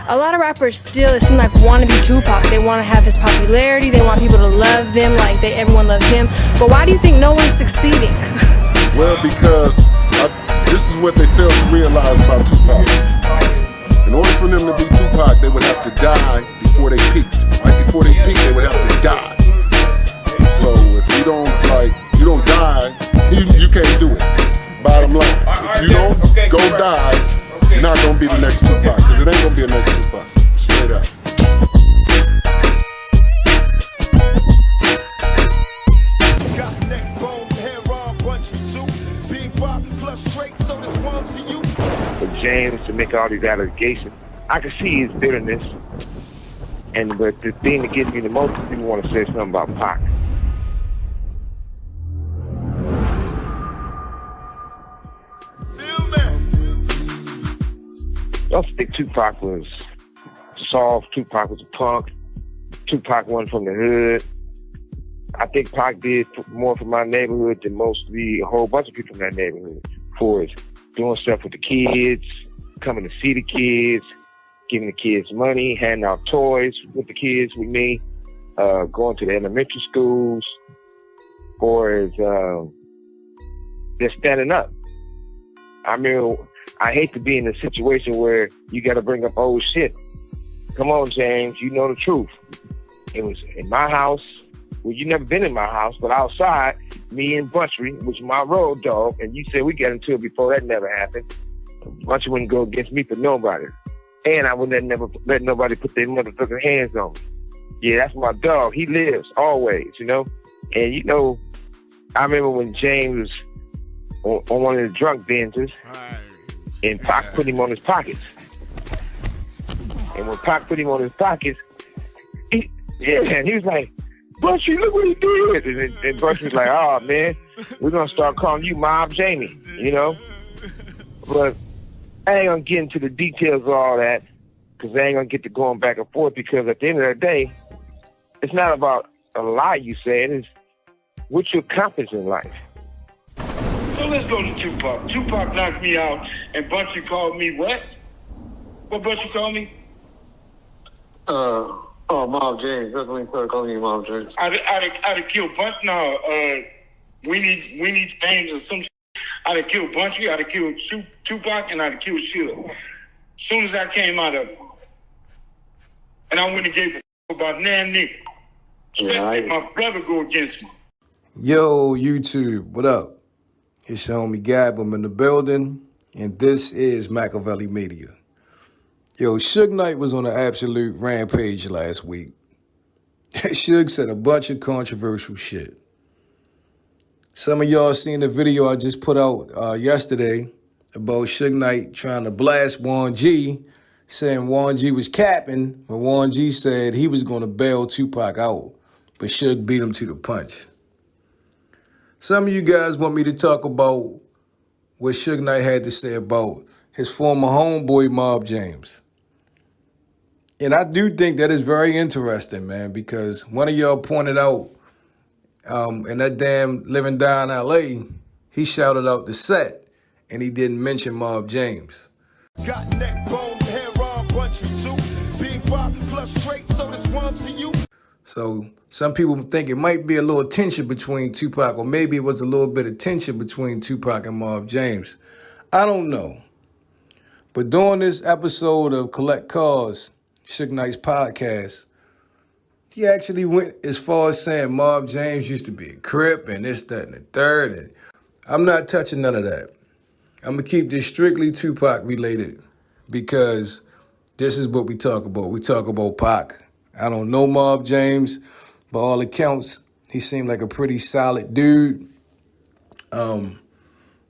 A lot of rappers still, it seems like, want to be Tupac. They want to have his popularity. They want people to love them like everyone loves him. But why do you think no one's succeeding? Well, because this is what they fail to realize about Tupac. In order for them to be Tupac, they would have to die before they peaked. Right before they peaked, they would have to die. So if you don't die, you can't do it. Bottom line, if you don't go die, you're not gonna be the next Tupac, because it ain't gonna be a next Tupac. Straight up. For James to make all these allegations, I can see his bitterness, but the thing that gets me the most is people want to say something about Pac. I don't think Tupac was soft. Tupac was a punk. Tupac wasn't from the hood. I think Pac did more for my neighborhood than a whole bunch of people in that neighborhood. For his doing stuff with the kids, coming to see the kids, giving the kids money, handing out toys with the kids with me, going to the elementary schools, or as just standing up. I mean, I hate to be in a situation where you got to bring up old shit. Come on, James, you know the truth. It was in my house. Well, you never been in my house, but outside, me and BOUNTRY, which is my road dog, and you said we got into it before that never happened. BOUNTRY wouldn't go against me for nobody. And I would never let nobody put their motherfucking hands on me. Yeah, that's my dog. He lives always, you know? And, you know, I remember when James was on one of the drunk benzes, and Pac put him on his pockets. And when Pac put him on his pockets, he was like, BOUNTRY, look what he did. And BOUNTRY was like, oh, man, we're going to start calling you Mob Jamie, you know? But I ain't going to get into the details of all that, because I ain't going to get to going back and forth, because at the end of the day, it's not about a lie you say, it's what you accomplish in life. So let's go to Tupac. Tupac knocked me out, and BOUNTRY called me what? What BOUNTRY called me? Mob James. That's when he started calling you Mob James. I'd have killed BOUNTRY. No, we need James or some shit. I'd have killed BOUNTRY, I'd have killed Tupac, and I'd have killed Suge. As soon as I came out of it. And I went and gave a about damn nigga. Especially my brother go against me. Yo, YouTube, what up? It's your homie Gab. I'm in the building, and this is MAKAVELI Media. Yo, Suge Knight was on an absolute rampage last week. Suge said a bunch of controversial shit. Some of y'all seen the video I just put out yesterday about Suge Knight trying to blast Warren G, saying Warren G was capping, but Warren G said he was going to bail Tupac out, but Suge beat him to the punch. Some of you guys want me to talk about what Suge Knight had to say about his former homeboy, Mob James. And I do think that is very interesting, man, because one of y'all pointed out in that damn Living Down LA, he shouted out the set and he didn't mention Mob James. Got neck bone, hair on, BOUNTRY too. Big rock, flush straight, so this one's for you. So some people think it might be a little tension between Tupac, or maybe it was a little bit of tension between Tupac and Mob James. I don't know. But during this episode of Collect Cause, Suge Knight's podcast, he actually went as far as saying Mob James used to be a Crip and this, that, and the third. And I'm not touching none of that. I'm going to keep this strictly Tupac related, because this is what we talk about. We talk about Pac. I don't know Mob James. By all accounts, he seemed like a pretty solid dude. You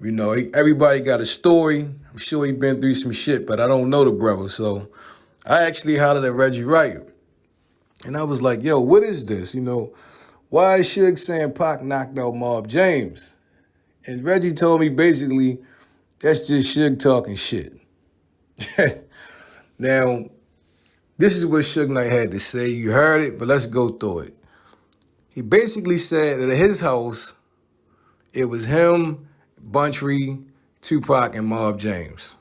know, everybody got a story. I'm sure he been through some shit, but I don't know the brother. So I actually hollered at Reggie Wright. And I was like, yo, what is this? You know, why is Suge saying Pac knocked out Mob James? And Reggie told me basically, that's just Suge talking shit. Now, this is what Suge Knight had to say. You heard it, but let's go through it. He basically said that at his house, it was him, BOUNTRY, Tupac, and Mob James.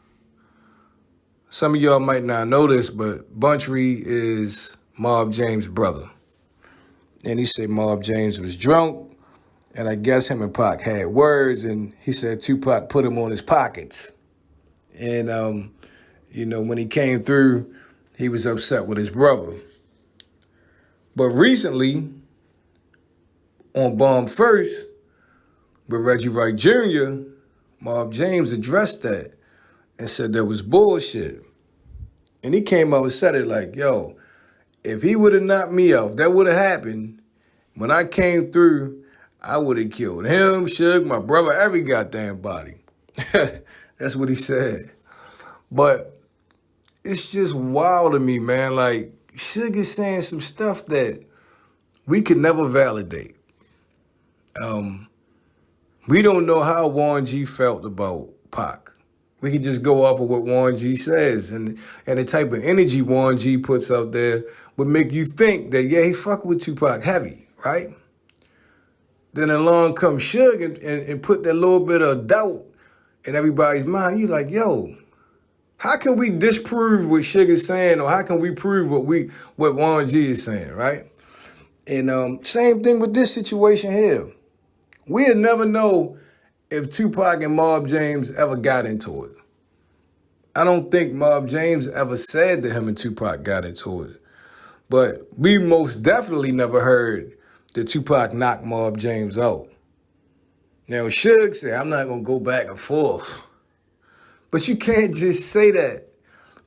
Some of y'all might not know this, but BOUNTRY is Mob James' brother. And he said Mob James was drunk, and I guess him and Pac had words, and he said Tupac put him on his pockets. And, you know, when he came through, he was upset with his brother. But recently, on Bomb First, with Reggie Wright Jr., Mob James addressed that and said there was bullshit. And he came out and said it like, yo, if he would have knocked me out, if that would have happened, when I came through, I would have killed him, Suge, my brother, every goddamn body. That's what he said. But it's just wild to me, man. Like, Suge is saying some stuff that we could never validate. We don't know how Warren G felt about Pac. We can just go off of what Warren G says. And the type of energy Warren G puts out there would make you think that, yeah, he fuck with Tupac heavy, right? Then along comes Suge and put that little bit of doubt in everybody's mind. You like, yo, how can we disprove what Suge is saying, or how can we prove what Warren G is saying, right? And same thing with this situation here. We'll never know if Tupac and Mob James ever got into it. I don't think Mob James ever said that him and Tupac got into it. But we most definitely never heard that Tupac knocked Mob James out. Now, Suge said, I'm not going to go back and forth. But you can't just say that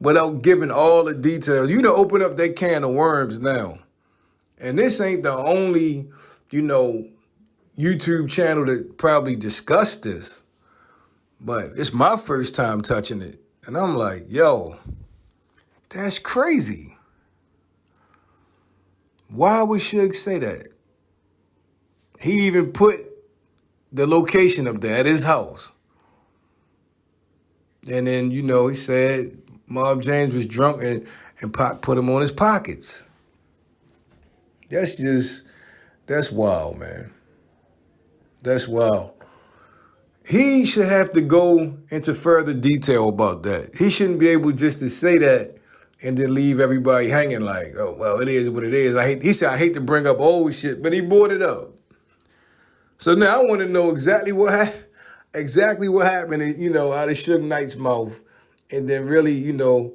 without giving all the details. You done open up that can of worms now. And this ain't the only, you know, YouTube channel that probably discussed this. But it's my first time touching it. And I'm like, yo, that's crazy. Why would Suge say that? He even put the location up there at his house. And then, you know, he said Mob James was drunk and Pac put him on his pockets. That's wild, man. That's wild. He should have to go into further detail about that. He shouldn't be able just to say that and then leave everybody hanging like, oh, well, it is what it is. He said, I hate to bring up old shit, but he brought it up. So now I want to know exactly what happened, you know, out of Suge Knight's mouth, and then really, you know,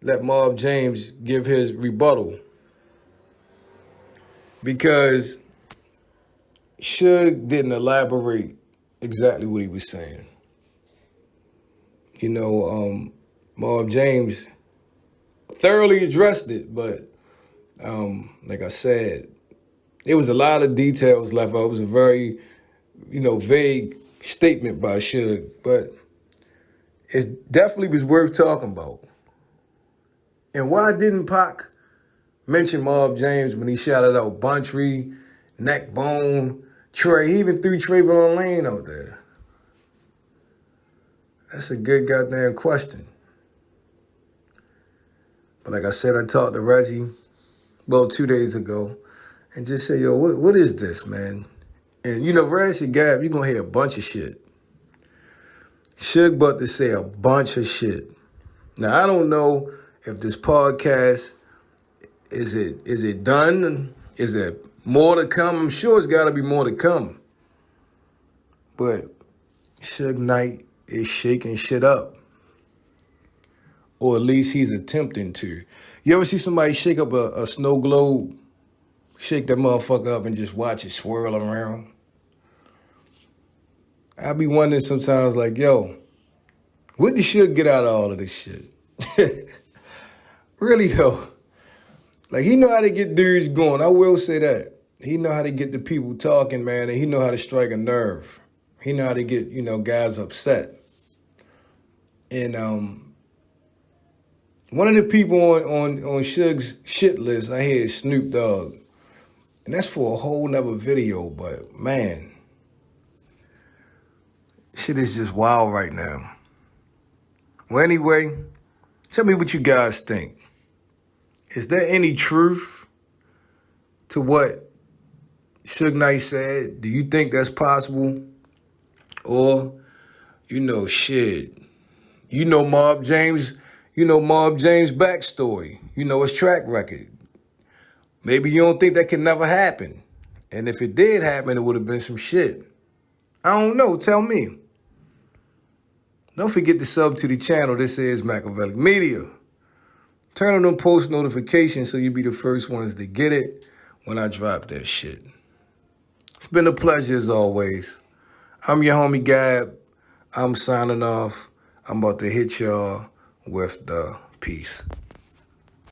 let Mob James give his rebuttal. Because Suge didn't elaborate exactly what he was saying. You know, Mob James thoroughly addressed it, but like I said, there was a lot of details left out. It was a very, you know, vague statement by Suge, but it definitely was worth talking about. And why didn't Pac mention Mob James when he shouted out BOUNTRY, Neckbone, Trey? He even threw Trayvon Lane out there. That's a good goddamn question. But like I said, I talked to Reggie about 2 days ago and just said, yo, what is this, man? And, you know, Reggie Gab, you're going to hear a bunch of shit. Suge about to say a bunch of shit. Now, I don't know if this podcast, is it done? Is there more to come? I'm sure it's got to be more to come. But Suge Knight is shaking shit up. Or at least he's attempting to. You ever see somebody shake up a snow globe? Shake that motherfucker up and just watch it swirl around? I be wondering sometimes like, yo, what did Suge get out of all of this shit? Really though. Like, he know how to get dudes going. I will say that. He know how to get the people talking, man, and he know how to strike a nerve. He know how to get, you know, guys upset. And one of the people on Suge's shit list I hear is Snoop Dogg. And that's for a whole nother video, but man, shit is just wild right now. Well, anyway, tell me what you guys think. Is there any truth to what Suge Knight said? Do you think that's possible? Or, you know, shit, you know Mob James, you know, Mob James' backstory, you know, his track record. Maybe you don't think that could never happen. And if it did happen, it would have been some shit. I don't know. Tell me. Don't forget to sub to the channel. This is Makaveli Media. Turn on them post notifications so you'll be the first ones to get it when I drop that shit. It's been a pleasure as always. I'm your homie Gab. I'm signing off. I'm about to hit y'all with the peace.